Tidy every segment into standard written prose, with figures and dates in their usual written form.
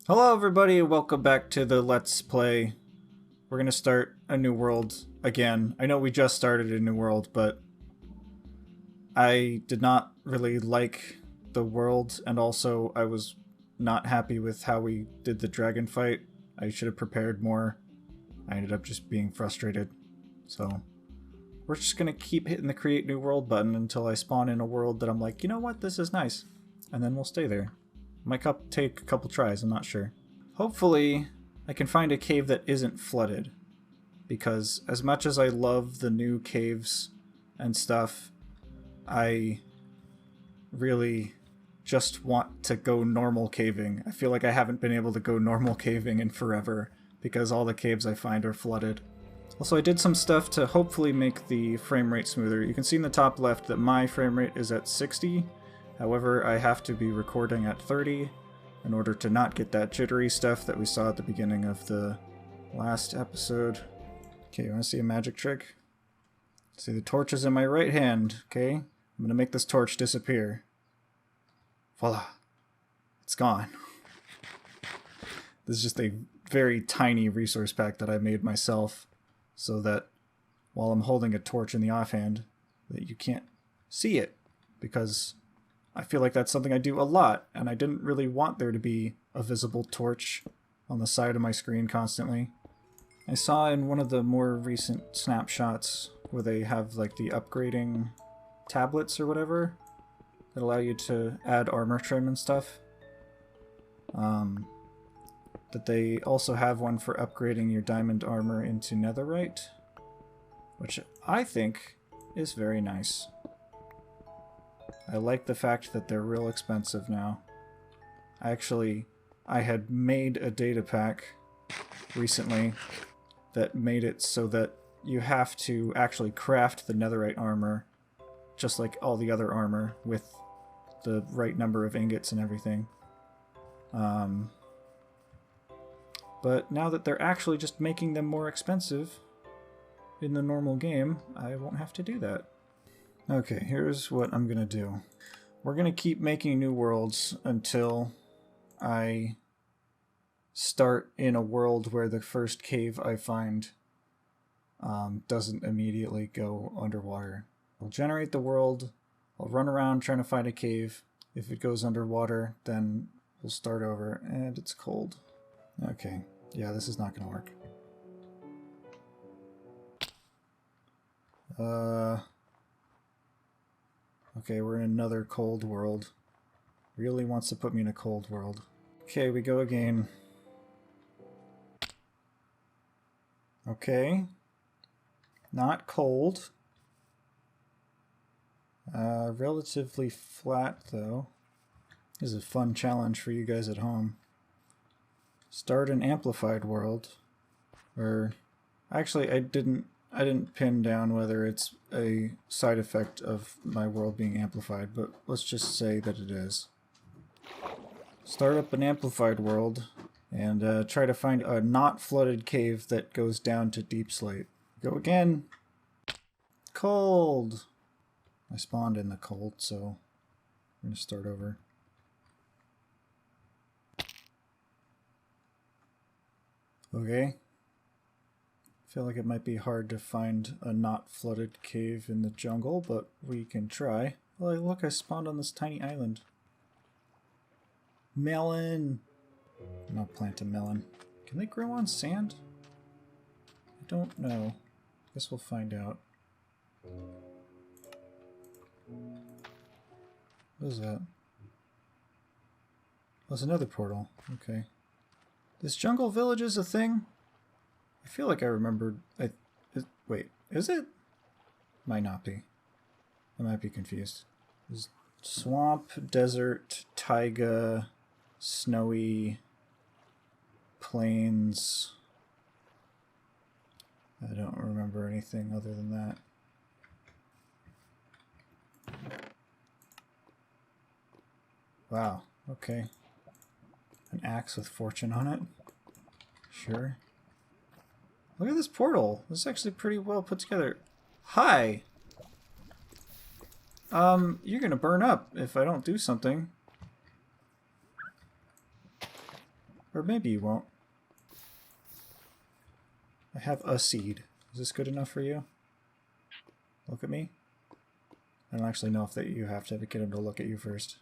Hello everybody, welcome back to the Let's Play. We're gonna start a new world again. I know we just started a new world, but I did not really like the world, and also I was not happy with how we did the dragon fight. I should have prepared more. I ended up just being frustrated. So we're just gonna keep hitting the create new world button until I spawn in a world that I'm like, you know what, this is nice. And then we'll stay there. Might take a couple tries, I'm not sure. Hopefully, I can find a cave that isn't flooded. Because as much as I love the new caves and stuff, I really just want to go normal caving. I feel like I haven't been able to go normal caving in forever because all the caves I find are flooded. Also, I did some stuff to hopefully make the frame rate smoother. You can see in the top left that my frame rate is at 60. However, I have to be recording at 30 in order to not get that jittery stuff that we saw at the beginning of the last episode. Okay, you want to see a magic trick? See, the torch is in my right hand, okay? I'm going to make this torch disappear. Voila. It's gone. This is just a very tiny resource pack that I made myself so that while I'm holding a torch in the offhand, that you can't see it, because I feel like that's something I do a lot, and I didn't really want there to be a visible torch on the side of my screen constantly. I saw in one of the more recent snapshots where they have like the upgrading tablets or whatever that allow you to add armor trim and stuff. That they also have one for upgrading your diamond armor into netherite, which I think is very nice. I like the fact that they're real expensive now. I had made a data pack recently that made it so that you have to actually craft the netherite armor, just like all the other armor, with the right number of ingots and everything. But now that they're actually just making them more expensive in the normal game, I won't have to do that. Okay, here's what I'm gonna do. We're gonna keep making new worlds until I start in a world where the first cave I find doesn't immediately go underwater. I'll generate the world, I'll run around trying to find a cave. If it goes underwater, then we'll start over, and it's cold. Okay, yeah, this is not gonna work. Okay, we're in another cold world. Really wants to put me in a cold world. Okay, we go again. Okay. Not cold. Relatively flat, though. This is a fun challenge for you guys at home. Start an amplified world. Or, actually, I didn't pin down whether it's a side effect of my world being amplified, but let's just say that it is. Start up an amplified world and try to find a not flooded cave that goes down to deep slate. Go again. Cold. I spawned in the cold, so I'm gonna start over. Okay. Feel like it might be hard to find a not flooded cave in the jungle, but we can try. Oh, look, I spawned on this tiny island. Melon! I'm gonna plant a melon. Can they grow on sand? I don't know. Guess we'll find out. What is that? Oh, it's another portal. Okay. This jungle village is a thing? I feel like I remembered... wait, is it? Might not be. I might be confused. There's swamp, desert, taiga, snowy, plains. I don't remember anything other than that. Wow, okay. An axe with fortune on it? Sure. Look at this portal. This is actually pretty well put together. Hi! You're gonna burn up if I don't do something. Or maybe you won't. I have a seed. Is this good enough for you? Look at me. I don't actually know if that you have to get him to look at you first.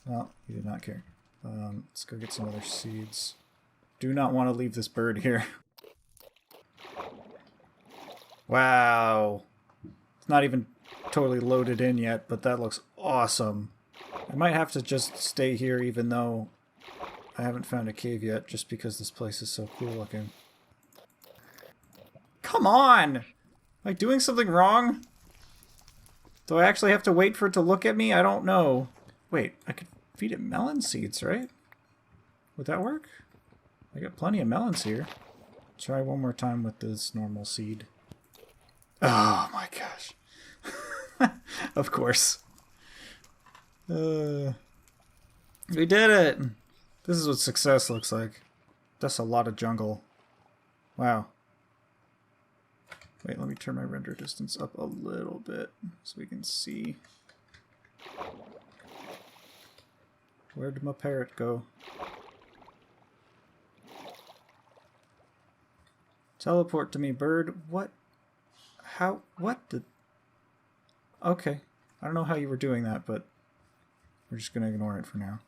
Well, you did not care. Let's go get some other seeds. Do not want to leave this bird here. Wow. It's not even totally loaded in yet, but that looks awesome. I might have to just stay here even though I haven't found a cave yet, just because this place is so cool looking. Come on! Am I doing something wrong? Do I actually have to wait for it to look at me? I don't know. Wait, I could feed it melon seeds, right? Would that work? I got plenty of melons here. Try one more time with this normal seed. Oh my gosh. Of course. We did it! This is what success looks like. That's a lot of jungle. Wow. Wait, let me turn my render distance up a little bit so we can see. Where did my parrot go? Teleport to me, bird. What? How? What the? Okay. I don't know how you were doing that, but we're just going to ignore it for now.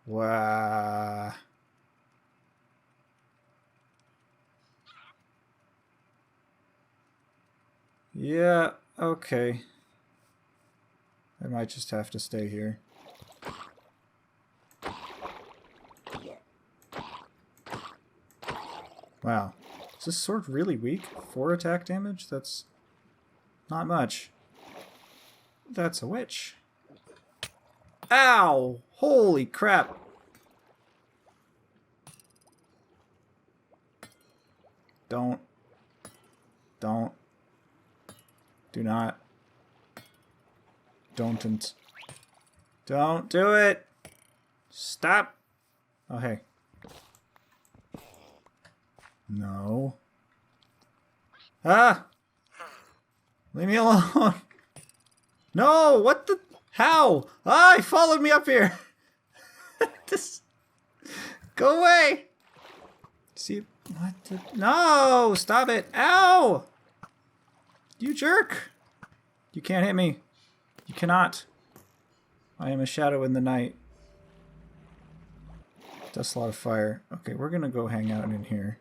Wow. Yeah, okay. I might just have to stay here. Wow. Is this sword really weak? 4 attack damage? That's not much. That's a witch. Ow! Holy crap! Don't. Do not. Don't do it! Stop! Oh, hey. No. Ah! Leave me alone! No! What the? How? Ah! He followed me up here! This. Go away! See? What the? No! Stop it! Ow! You jerk! You can't hit me. You cannot. I am a shadow in the night. That's a lot of fire. Okay, we're gonna go hang out in here.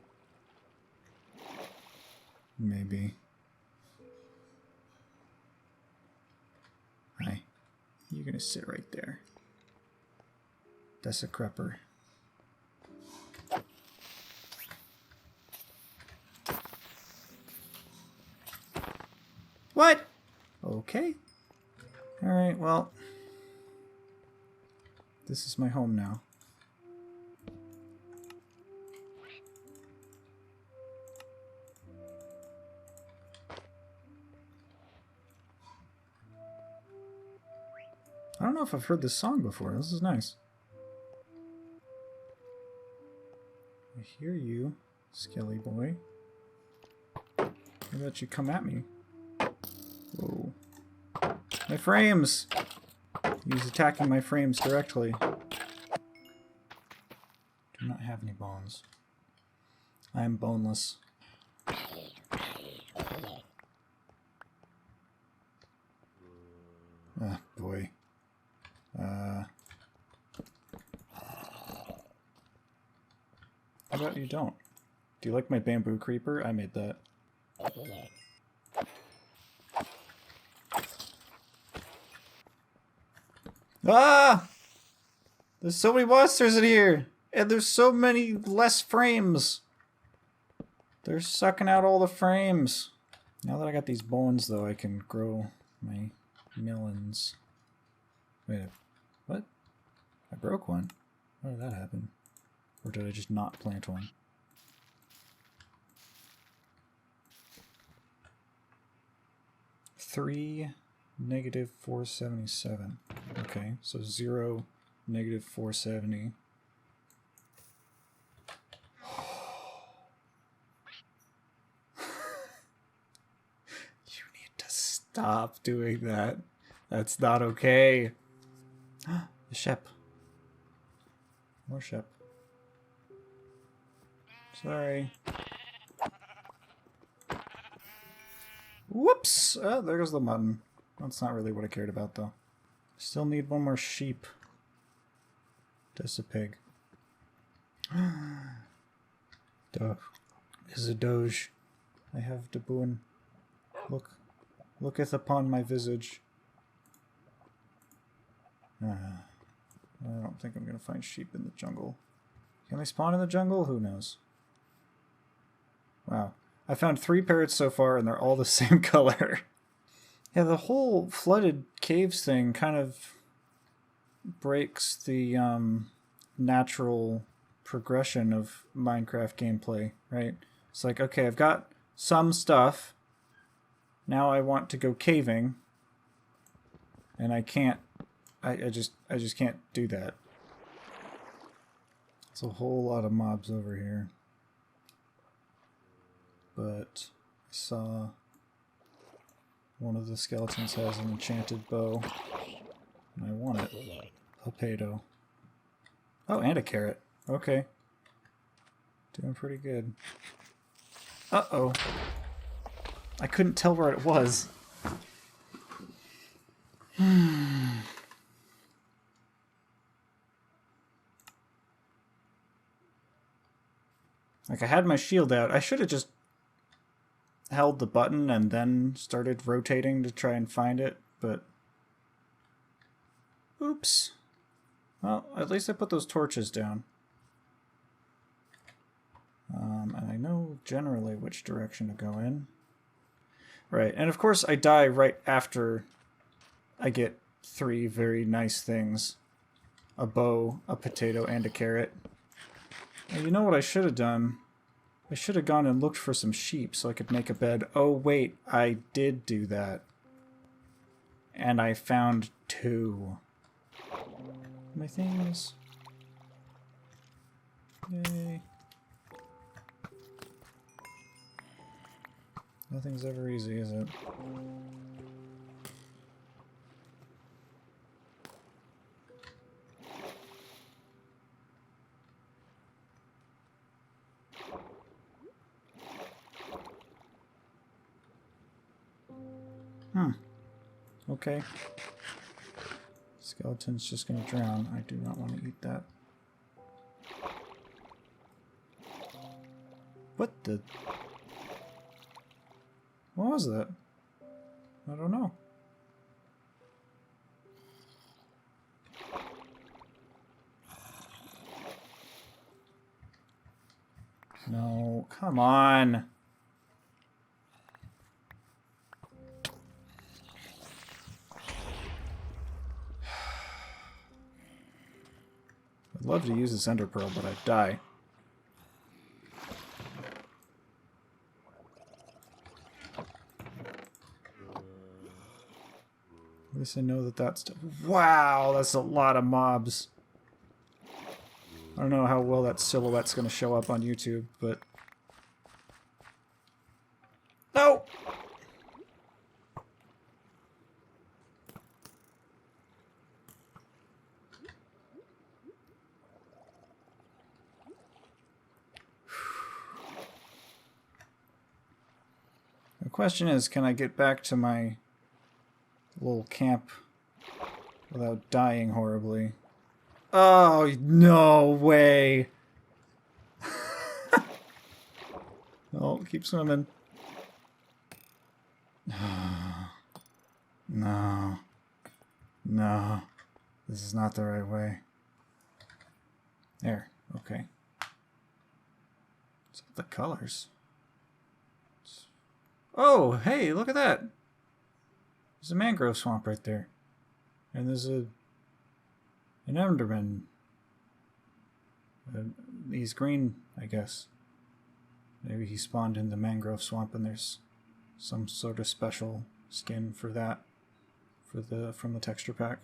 Maybe. Hi. You're gonna sit right there. That's a crepper. What? Okay. Alright, well. This is my home now. I don't know if I've heard this song before. This is nice. I hear you, Skelly boy. How about you come at me? Whoa. My frames! He's attacking my frames directly. Do not have any bones. I am boneless. Ah, boy. How about you don't? Do you like my bamboo creeper? I made that. Ah! There's so many monsters in here! And there's so many less frames! They're sucking out all the frames. Now that I got these bones, though, I can grow my melons. Wait, what? I broke one. How did that happen? Or did I just not plant one? Three, negative 477. Okay, so 0, negative 470. You need to stop. Stop doing that. That's not okay. The ship. More ship. Sorry. Whoops! Oh, there goes the mutton. That's not really what I cared about, though. Still need one more sheep. That's a pig. Duh. Is a doge. I have the boon. Looketh upon my visage. I don't think I'm gonna find sheep in the jungle. Can they spawn in the jungle? Who knows? Wow. I found 3 parrots so far, and they're all the same color. Yeah, the whole flooded caves thing kind of breaks the natural progression of Minecraft gameplay, right? It's like, okay, I've got some stuff. Now I want to go caving, and I can't. I just can't do that. There's a whole lot of mobs over here. But I saw one of the skeletons has an enchanted bow, and I want it. A potato. Oh, and a carrot. Okay. Doing pretty good. Uh-oh. I couldn't tell where it was. Like, I had my shield out. I should have just held the button and then started rotating to try and find it, but... Oops. Well, at least I put those torches down. And I know generally which direction to go in. Right, and of course I die right after I get 3 very nice things. A bow, a potato, and a carrot. And you know what I should have done? I should have gone and looked for some sheep so I could make a bed. Oh wait, I did do that. And I found 2. My things. Yay. Nothing's ever easy, is it? Okay. Skeleton's just gonna drown. I do not want to eat that. What the... What was that? I don't know. No, come on. I'd love to use this ender pearl, but I'd die. At least I know that that's... Wow, that's a lot of mobs. I don't know how well that silhouette's going to show up on YouTube, but... No! The question is, can I get back to my little camp without dying horribly? Oh, no way! Oh, keep swimming. No. No. This is not the right way. There. Okay. What's up with the colors? Oh, hey, look at that! There's a mangrove swamp right there. And there's an Enderman. He's green, I guess. Maybe he spawned in the mangrove swamp and there's some sort of special skin for that from the texture pack.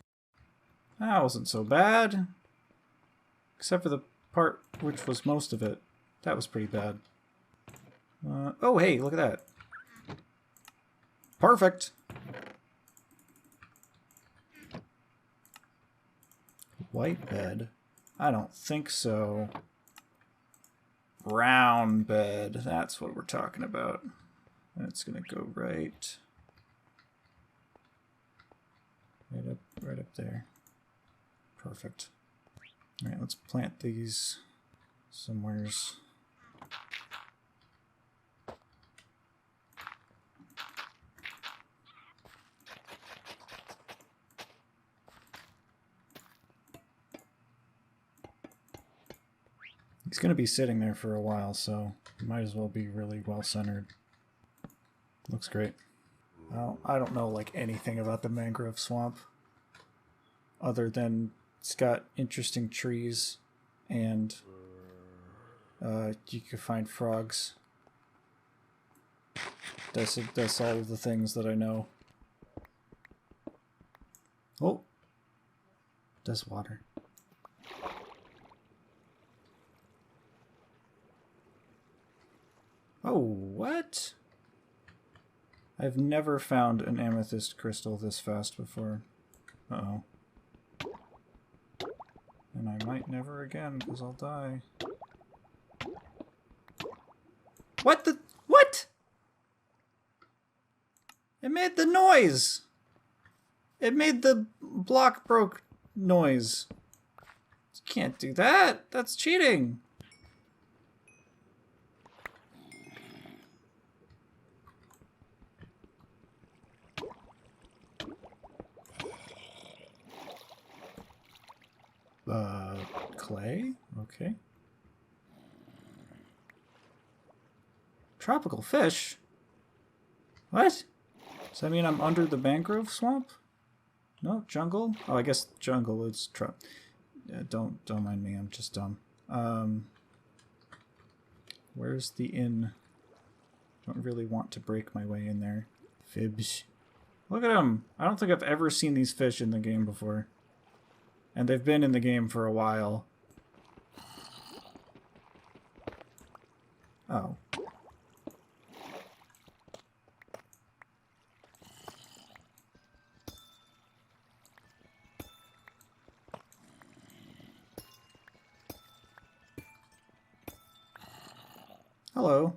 That wasn't so bad. Except for the part which was most of it. That was pretty bad. Oh, hey, look at that. Perfect. White bed? I don't think so. Brown bed. That's what we're talking about. That's gonna go right up there. Perfect. All right, let's plant these somewheres. He's going to be sitting there for a while, so it might as well be really well centered. Looks great. Well, I don't know like anything about the mangrove swamp other than it's got interesting trees and you can find frogs. That's all of the things that I know. Oh, there's water. Oh, what? I've never found an amethyst crystal this fast before. Uh-oh. And I might never again, because I'll die. What the... What?! It made the noise! It made the block broke noise. You can't do that! That's cheating! Clay? Okay. Tropical fish? What? Does that mean I'm under the mangrove swamp? No, jungle? Oh, I guess jungle is don't mind me, I'm just dumb. Where's the inn? Don't really want to break my way in there. Fibs. Look at them! I don't think I've ever seen these fish in the game before. And they've been in the game for a while. Oh. Hello.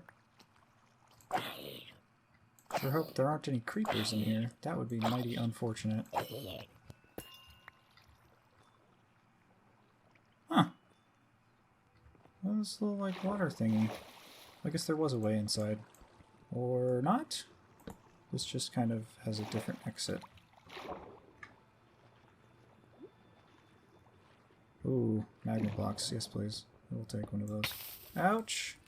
Sure hope there aren't any creepers in here. That would be mighty unfortunate. Huh. What was the little, like, water thingy? I guess there was a way inside. Or not? This just kind of has a different exit. Ooh, magnet blocks. Yes, please. We'll take one of those. Ouch!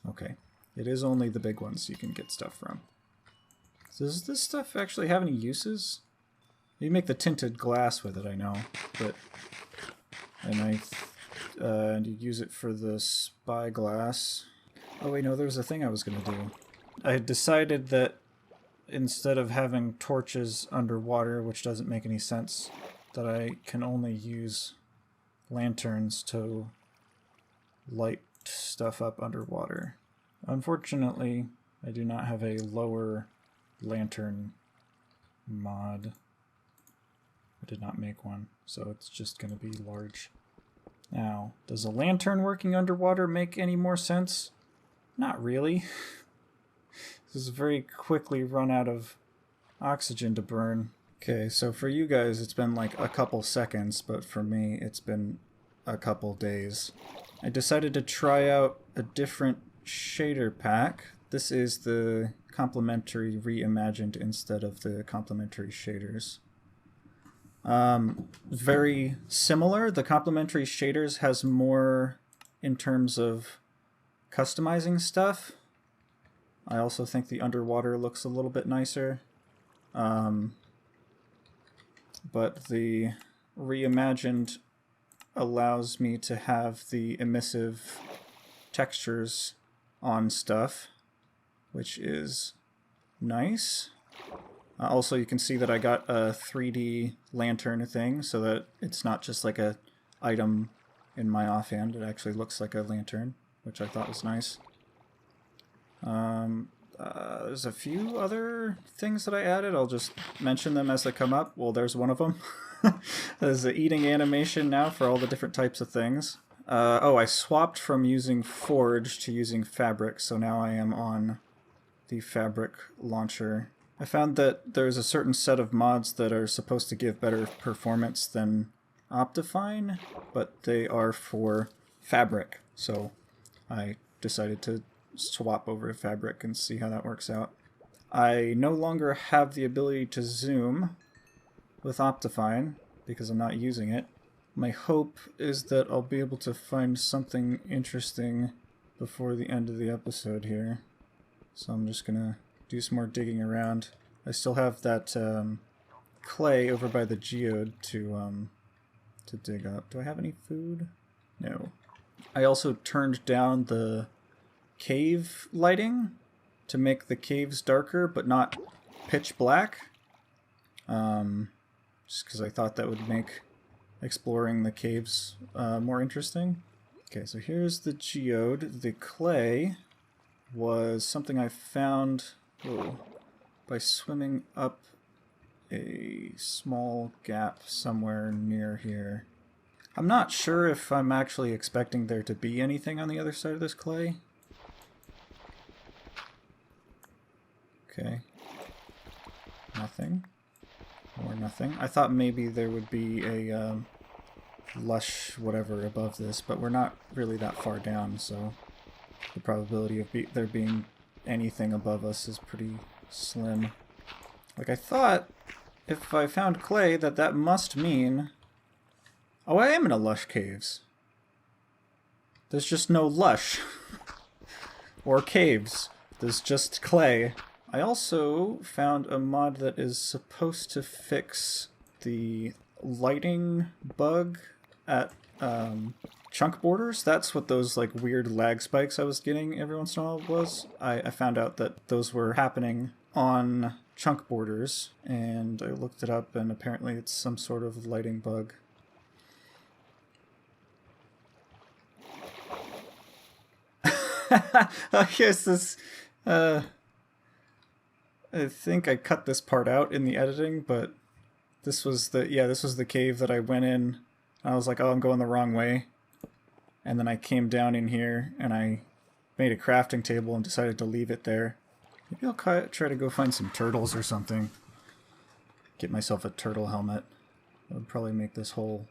Okay. It is only the big ones you can get stuff from. Does this stuff actually have any uses? You make the tinted glass with it, I know, but... And you use it for the spyglass. Oh wait, no, there was a thing I was gonna do. I decided that instead of having torches underwater, which doesn't make any sense, that I can only use lanterns to light stuff up underwater. Unfortunately, I do not have a lower lantern mod. I did not make one, so it's just going to be large. Now, does a lantern working underwater make any more sense? Not really. This is very quickly run out of oxygen to burn. Okay, so for you guys it's been like a couple seconds, but for me it's been a couple days. I decided to try out a different shader pack. This is the complementary reimagined instead of the complementary shaders. Very similar. The complementary shaders has more in terms of customizing stuff. I also think the underwater looks a little bit nicer. But the reimagined allows me to have the emissive textures on stuff, which is nice. Also, you can see that I got a 3D lantern thing, so that it's not just like a item in my offhand. It actually looks like a lantern, which I thought was nice. There's a few other things that I added. I'll just mention them as they come up. Well, there's one of them. There's an eating animation now for all the different types of things. Oh, I swapped from using Forge to using Fabric, so now I am on the Fabric launcher. I found that there's a certain set of mods that are supposed to give better performance than Optifine, but they are for Fabric, so I decided to swap over to Fabric and see how that works out. I no longer have the ability to zoom with Optifine because I'm not using it. My hope is that I'll be able to find something interesting before the end of the episode here. So I'm just gonna do some more digging around. I still have that clay over by the geode to dig up. Do I have any food? No. I also turned down the cave lighting to make the caves darker, but not pitch black. Just because I thought that would make exploring the caves more interesting. Okay, so here's the geode. The clay was something I found by swimming up a small gap somewhere near here. I'm not sure if I'm actually expecting there to be anything on the other side of this clay. Okay. Nothing. Or nothing. I thought maybe there would be a lush whatever above this, but we're not really that far down, so the probability of there being anything above us is pretty slim. Like, I thought if I found clay that must mean... Oh, I am in a lush caves. There's just no lush. Or caves. There's just clay. I also found a mod that is supposed to fix the lighting bug at chunk borders. That's what those like weird lag spikes I was getting every once in a while was. I found out that those were happening on chunk borders, and I looked it up, and apparently it's some sort of lighting bug. Here's this... I think I cut this part out in the editing, but this was the cave that I went in. I was like, oh, I'm going the wrong way. And then I came down in here, and I made a crafting table and decided to leave it there. Maybe I'll try to go find some turtles or something. Get myself a turtle helmet. That would probably make this whole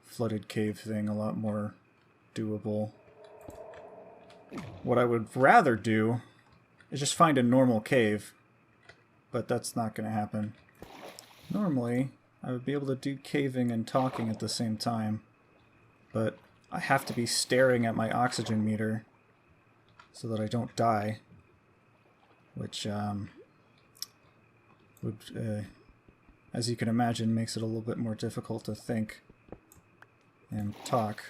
flooded cave thing a lot more doable. What I would rather do is just find a normal cave, but that's not going to happen. Normally, I would be able to do caving and talking at the same time, but I have to be staring at my oxygen meter so that I don't die, which would, as you can imagine, makes it a little bit more difficult to think and talk.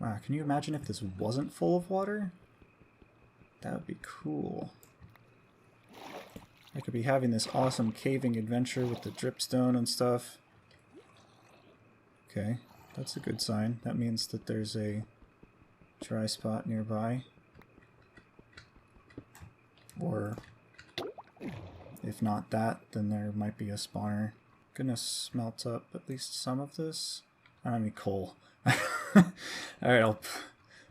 Wow, can you imagine if this wasn't full of water? That would be cool. I could be having this awesome caving adventure with the dripstone and stuff. Okay, that's a good sign. That means that there's a dry spot nearby. Or, if not that, then there might be a spawner. Gonna smelt up at least some of this. I don't have any coal. Alright, I'll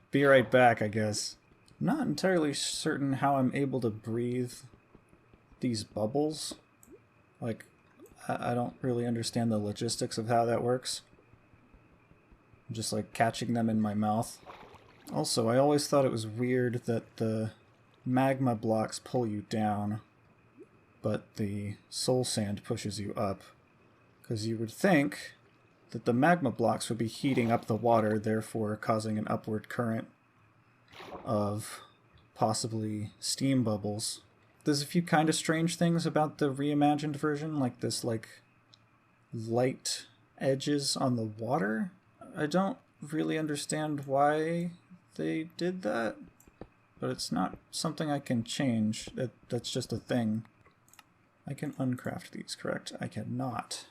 be right back, I guess. I'm not entirely certain how I'm able to breathe these bubbles. Like, I don't really understand the logistics of how that works. I'm just like catching them in my mouth. Also, I always thought it was weird that the magma blocks pull you down, but the soul sand pushes you up. Because you would think that the magma blocks would be heating up the water, therefore causing an upward current of possibly steam bubbles. There's a few kind of strange things about the reimagined version, like this like light edges on the water. I don't really understand why they did that, but it's not something I can change. That's just a thing. I can uncraft these, correct? I cannot.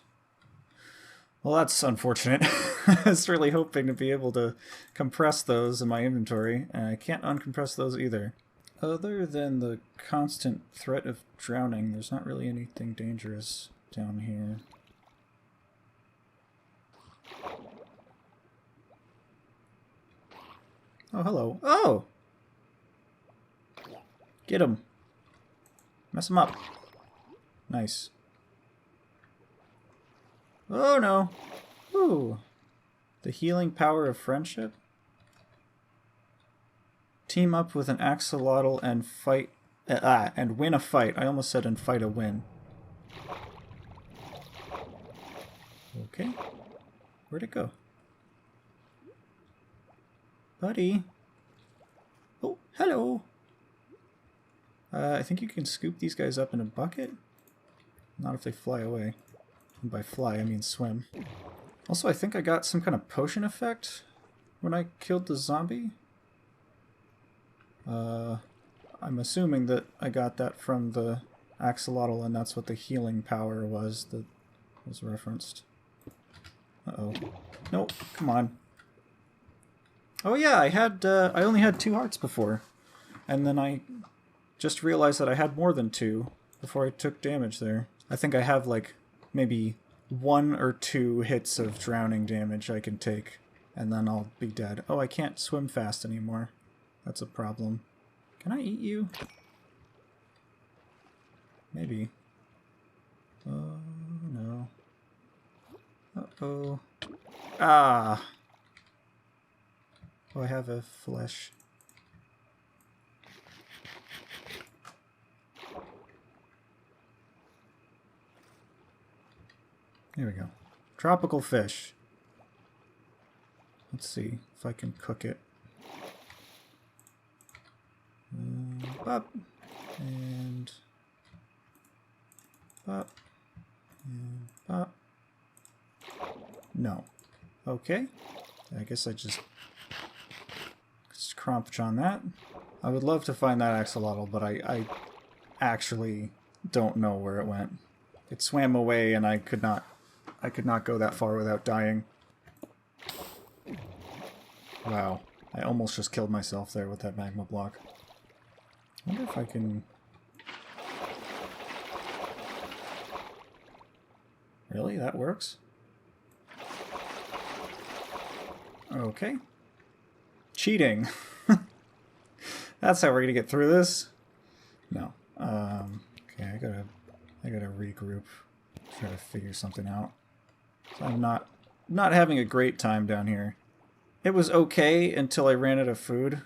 Well, that's unfortunate. I was really hoping to be able to compress those in my inventory, and I can't uncompress those either. Other than the constant threat of drowning, there's not really anything dangerous down here. Oh, hello. Oh! Get him. Mess him up. Nice. Oh no. Ooh. The healing power of friendship? Team up with an axolotl and fight... and win a fight. I almost said and fight a win. Okay. Where'd it go? Buddy. Oh, hello. I think you can scoop these guys up in a bucket. Not if they fly away. And by fly, I mean swim. Also, I think I got some kind of potion effect when I killed the zombie. I'm assuming that I got that from the axolotl, and that's what the healing power was that was referenced. Uh-oh. Nope, come on. Oh yeah, I only had 2 hearts before. And then I just realized that I had more than 2 before I took damage there. I think I have like maybe 1 or 2 hits of drowning damage I can take, and then I'll be dead. Oh, I can't swim fast anymore. That's a problem. Can I eat you? Maybe. Oh, no. Uh-oh. Ah! Oh, I have a flesh. There we go. Tropical fish. Let's see if I can cook it. Up. And... up. And up. No. Okay. I guess I just crunch on that. I would love to find that axolotl, but I actually don't know where it went. It swam away and I could not go that far without dying. Wow. I almost just killed myself there with that magma block. I wonder if I can... Really? That works? Okay. Cheating. That's how we're gonna get through this? No. Okay, I gotta regroup. Try to figure something out. So I'm not having a great time down here. It was okay until I ran out of food.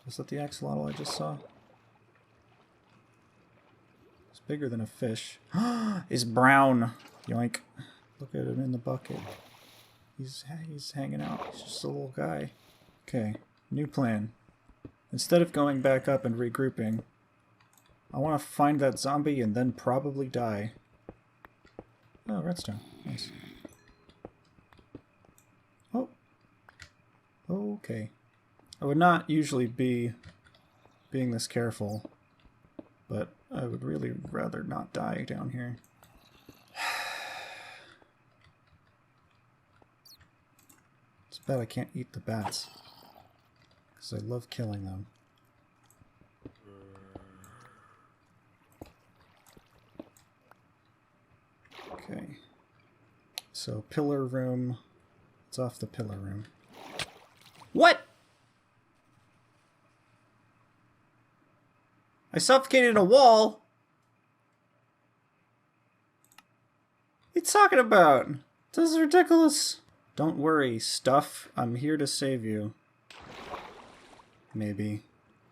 Was that the axolotl I just saw? It's bigger than a fish. It's brown. Yoink. Look at him in the bucket. He's hanging out. He's just a little guy. Okay, new plan. Instead of going back up and regrouping, I want to find that zombie and then probably die. Oh, redstone. Nice. Oh. Okay. I would not usually be being this careful, but I would really rather not die down here. It's bad I can't eat the bats, because I love killing them. Okay. So, pillar room. It's off the pillar room. What?! I suffocated a wall? What are you talking about? This is ridiculous. Don't worry, stuff. I'm here to save you. Maybe.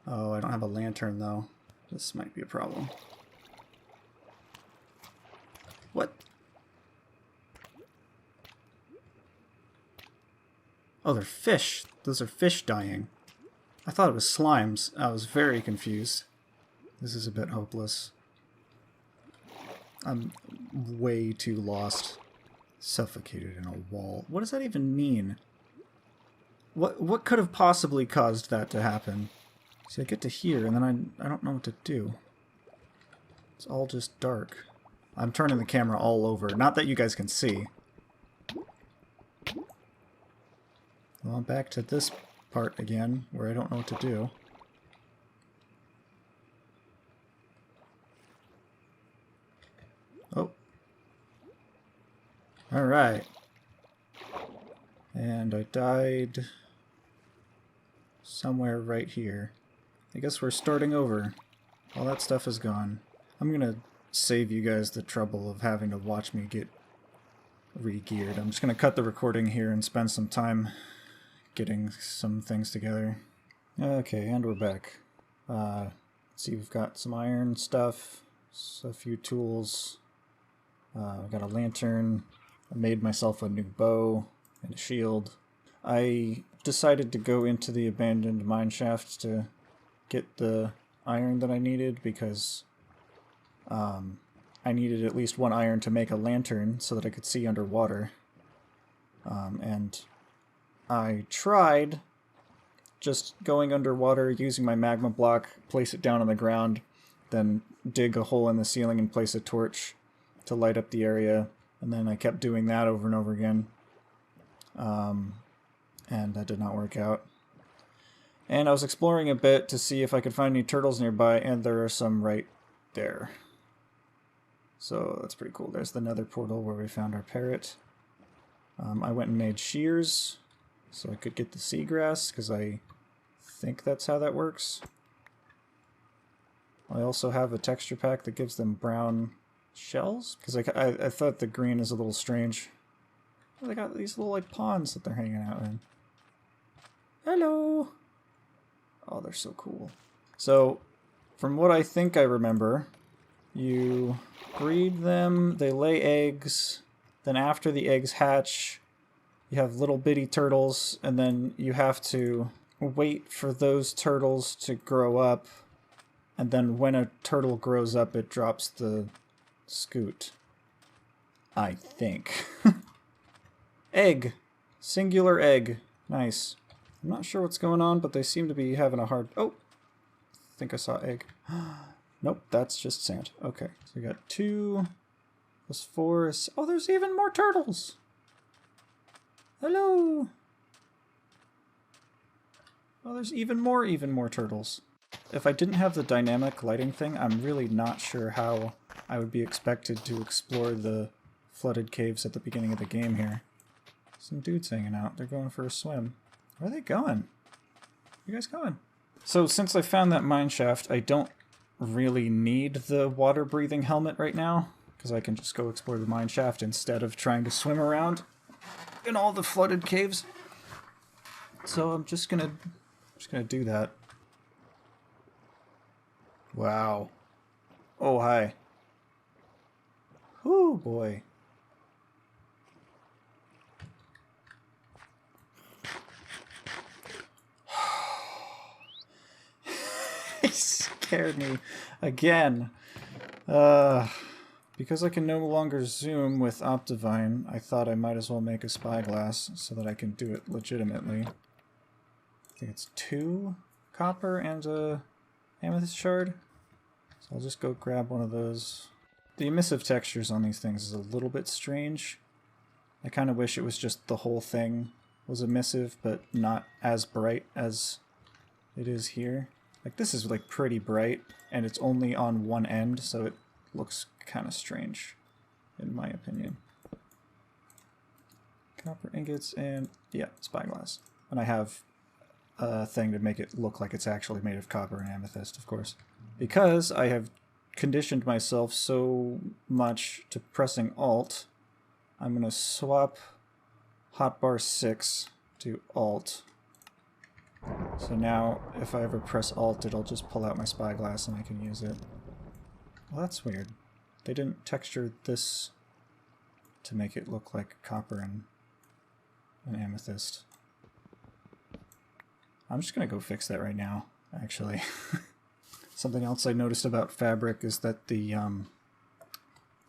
Oh, I don't have a lantern, though. This might be a problem. What? Oh, they're fish. Those are fish dying. I thought it was slimes. I was very confused. This is a bit hopeless. I'm way too lost. Suffocated in a wall. What does that even mean? What could have possibly caused that to happen? See, I get to here, and then I don't know what to do. It's all just dark. I'm turning the camera all over. Not that you guys can see. Well, I'm back to this part again, where I don't know what to do. Oh. Alright. And I died somewhere right here. I guess we're starting over. All that stuff is gone. I'm gonna save you guys the trouble of having to watch me get re-geared. I'm just gonna cut the recording here and spend some time getting some things together. Okay, and we're back. Let's see, we've got some iron stuff, a few tools. I've got a lantern. I made myself a new bow and a shield. I decided to go into the abandoned mine shaft to get the iron that I needed because I needed at least one iron to make a lantern so that I could see underwater. And I tried just going underwater, using my magma block, place it down on the ground, then dig a hole in the ceiling and place a torch to light up the area. And then I kept doing that over and over again. And that did not work out. And I was exploring a bit to see if I could find any turtles nearby, and there are some right there. So that's pretty cool. There's the nether portal where we found our parrot. I went and made shears so I could get the seagrass, because I think that's how that works. I also have a texture pack that gives them brown shells, because I thought the green is a little strange. They got these little like ponds that they're hanging out in. Hello! Oh, they're so cool. So, from what I think I remember, you breed them, they lay eggs, then after the eggs hatch, you have little bitty turtles, and then you have to wait for those turtles to grow up, and then when a turtle grows up, it drops the scoot. I think. Egg! Singular egg. Nice. I'm not sure what's going on, but they seem to be having a hard... Oh! I think I saw egg. Nope, that's just sand. Okay, so we got 2 plus 4 is... Oh, there's even more turtles! Hello! Oh, there's even more turtles. If I didn't have the dynamic lighting thing, I'm really not sure how I would be expected to explore the flooded caves at the beginning of the game here. Some dudes hanging out. They're going for a swim. Where are they going? Where you guys going? So since I found that mine shaft, I don't really need the water-breathing helmet right now, because I can just go explore the mine shaft instead of trying to swim around in all the flooded caves. So I'm just gonna do that. Wow. Oh, hi. Whoo, boy. He scared me again. Because I can no longer zoom with Optivine, I thought I might as well make a spyglass so that I can do it legitimately. I think it's 2 copper and a amethyst shard. So I'll just go grab one of those. The emissive textures on these things is a little bit strange. I kind of wish it was just the whole thing was emissive, but not as bright as it is here. Like, this is like pretty bright, and it's only on one end, so it looks kind of strange, in my opinion. Copper ingots and, yeah, spyglass. And I have a thing to make it look like it's actually made of copper and amethyst, of course. Because I have conditioned myself so much to pressing Alt, I'm going to swap hotbar 6 to Alt. So now, if I ever press Alt, it'll just pull out my spyglass and I can use it. Well, that's weird. They didn't texture this to make it look like copper and an amethyst. I'm just gonna go fix that right now, actually. Something else I noticed about Fabric is that the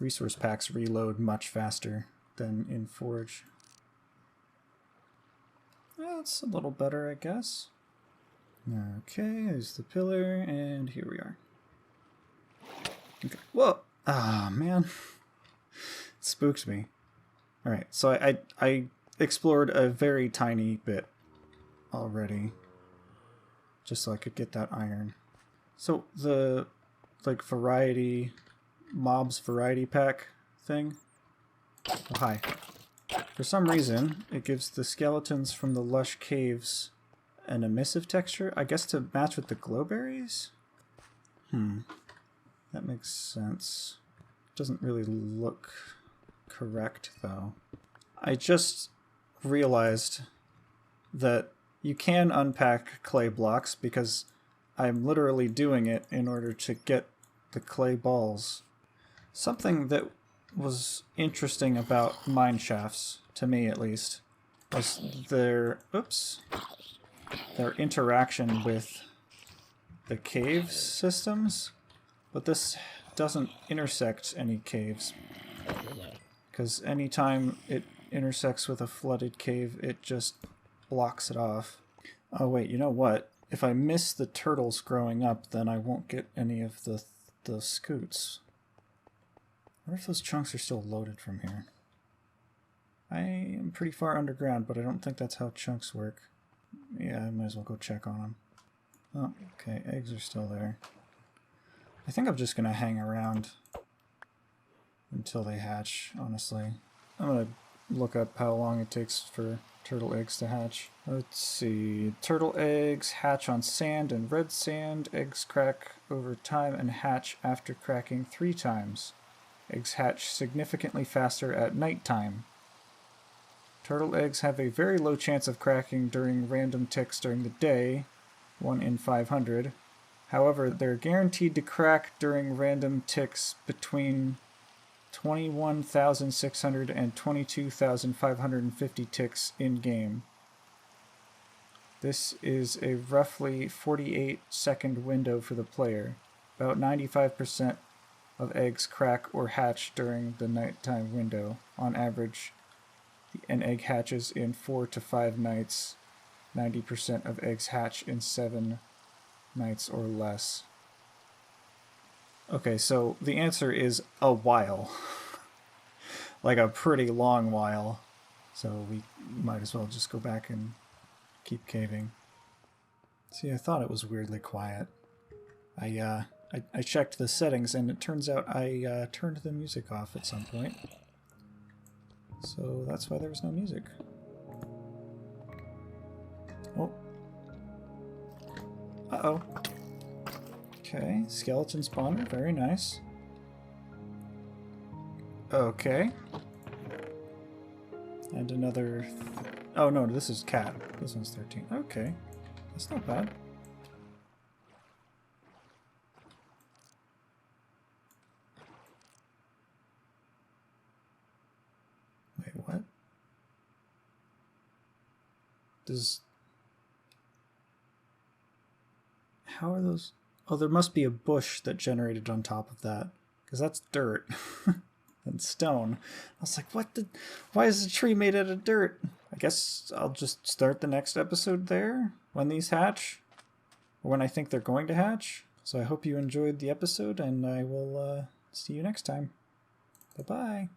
resource packs reload much faster than in Forge. That's a little better, I guess. Okay, there's the pillar, and here we are. Okay. Whoa! Ah, man. It spooked me. Alright, so I explored a very tiny bit already, just so I could get that iron. So the like mobs variety pack thing. Oh, hi. For some reason, it gives the skeletons from the lush caves an emissive texture, I guess to match with the glowberries? That makes sense. Doesn't really look correct, though. I just realized that you can unpack clay blocks because I'm literally doing it in order to get the clay balls. Something that was interesting about mine shafts, to me at least, was their interaction with the cave systems, but this doesn't intersect any caves, because anytime it intersects with a flooded cave, it just blocks it off. Oh wait, you know what? If I miss the turtles growing up, then I won't get any of the scoots. I wonder if those chunks are still loaded from here. I am pretty far underground, but I don't think that's how chunks work. Yeah, I might as well go check on them. Oh, okay, eggs are still there. I think I'm just going to hang around until they hatch, honestly. I'm going to look up how long it takes for turtle eggs to hatch. Let's see. Turtle eggs hatch on sand and red sand. Eggs crack over time and hatch after cracking 3 times. Eggs hatch significantly faster at nighttime. Turtle eggs have a very low chance of cracking during random ticks during the day, 1 in 500. However, they're guaranteed to crack during random ticks between 21,600 and 22,550 ticks in-game. This is a roughly 48-second window for the player. About 95% of eggs crack or hatch during the nighttime window. On average, an egg hatches in 4 to 5 nights. 90% of eggs hatch in 7 nights or less. Okay, so the answer is a while. Like a pretty long while. So we might as well just go back and keep caving. See, I thought it was weirdly quiet. I checked the settings and it turns out I turned the music off at some point. So that's why there was no music. Oh. Uh-oh. Okay, skeleton spawner, very nice. Okay. And another... Oh no, this is cat. This one's 13. Okay. That's not bad. Wait, what? How are those... Oh, there must be a bush that generated on top of that. Because that's dirt. And stone. I was like, why is the tree made out of dirt? I guess I'll just start the next episode there, when these hatch. Or when I think they're going to hatch. So I hope you enjoyed the episode, and I will see you next time. Bye-bye.